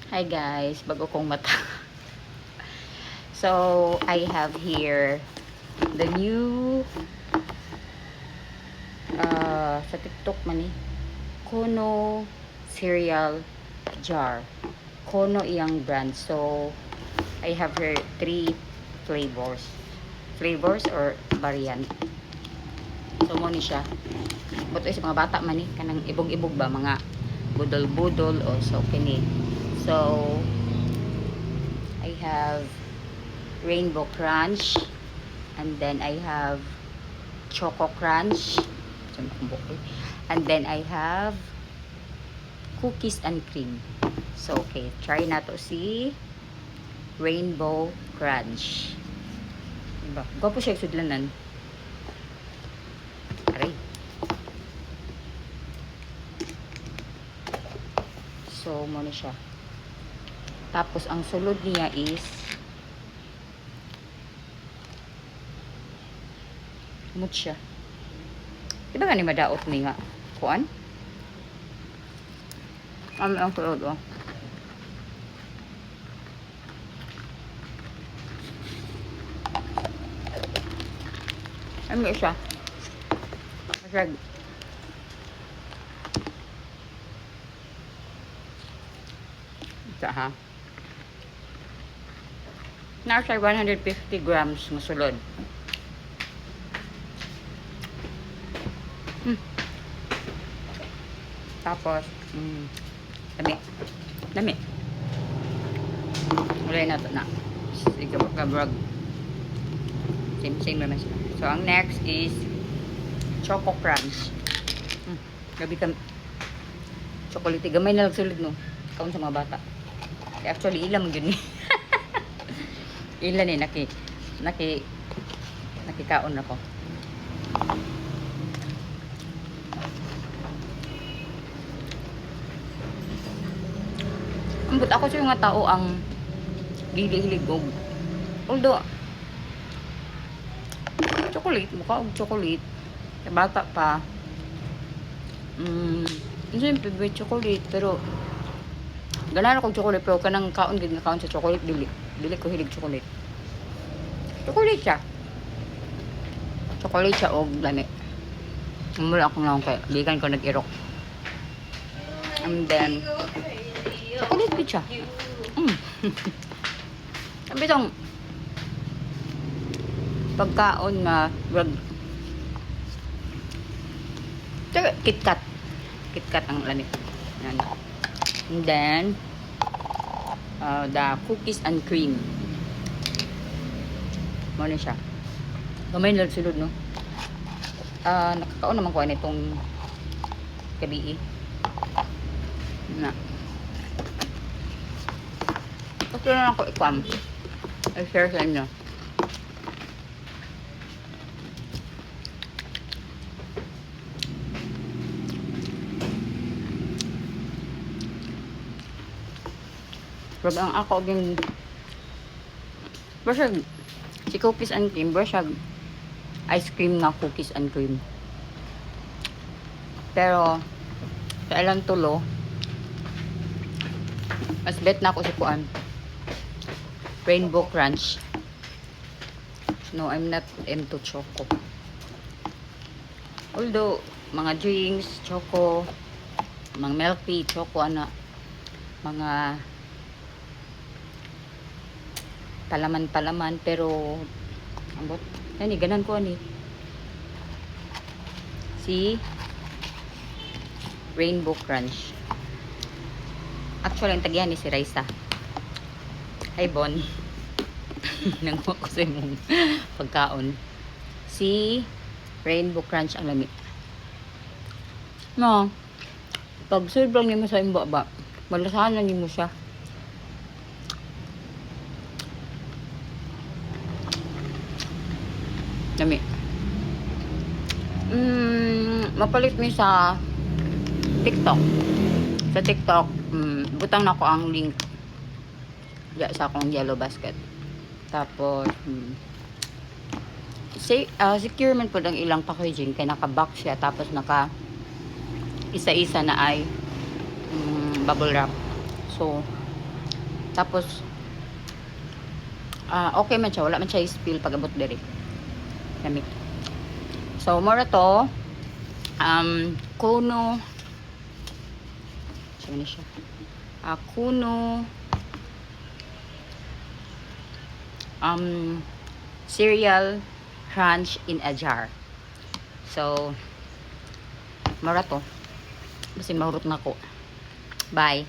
Hi guys, bago kong mata. So, I have here the new sa TikTok man eh, Kono cereal jar. Kono iyang brand. So, I have here 3 flavors. Flavors or variant. So, mo ni siya. Buto sa mga bata man eh, kanang ibog-ibog ba, mga budol-budol o so kini. So, I have Rainbow Crunch, and then I have Choco Crunch, and then I have Cookies and Cream. So, okay, try na to si Rainbow Crunch. Diba? Gwapo siya sudlanan. Aray. So, muna siya. Tapos, ang sulod niya is mut siya. Diba nga ni madaot ni nga? Kuan? Ang sulod, oh. Ano siya? Masag. Ito, ha? Nasa 150 grams masulod. Tapos, dami. Dami. Ulay na ito na. Sige, magkabrag. Same naman sila. So, ang next is Choco Crunch. Gabi ka chocolate. Gamay na lang sulod, no? Kaun sa mga bata. Actually, ilam yun eh. Ilan eh, nakikaon ako. Ambot ako sa mga tao ang hilig og. Although, chocolate, mukha og chocolate. Sa bata pa. Siyempre, may chocolate, pero ganahan akong chocolate, pero kanang kaon gid nga kaon sa chocolate, dili ko hilig chocolate. Chocolate siya. Chocolate siya og lami. Mula ako lang kay ligan ko nag-irok. And then chocolate gid siya. Sabi tong pagkaon na KitKat. KitKat ang lami. Yan. And then the cookies and cream. Ano siya? Gamay na sulod, no? Nakakaon naman ko nitong gabi na. Gusto na ako ikwam. I-share sa inyo. Pero ang ako din basag si cookies and cream, basag ice cream na cookies and cream. Pero sa ilang tulo mas bet na ako si kuan Rainbow Crunch. No, I'm not into choco. Although mga drinks, choco, mga milk tea, choco, mga palaman, pero ambot yan ganan ko si Rainbow Crunch. Actually ang tagyan ni si Raisa. Hi Bon. Nangwa ko sa imong pagkaon si Rainbow Crunch ang lami no, pag sobrang nimo sa imba ba malasahan nimo siya. Dami. Mapalit mi sa TikTok. Sa TikTok, butang na ko ang link sa akong yellow basket. Tapos, secure man po ang ilang packaging kaya naka-box siya. Tapos naka isa-isa na ay bubble wrap. So, Tapos okay man siya, wala man siya spill pag abot diri. Lamig. So mura to Kuno siya. Kuno cereal crunch in a jar. So mura to. Basin mahurot na ko. Bye.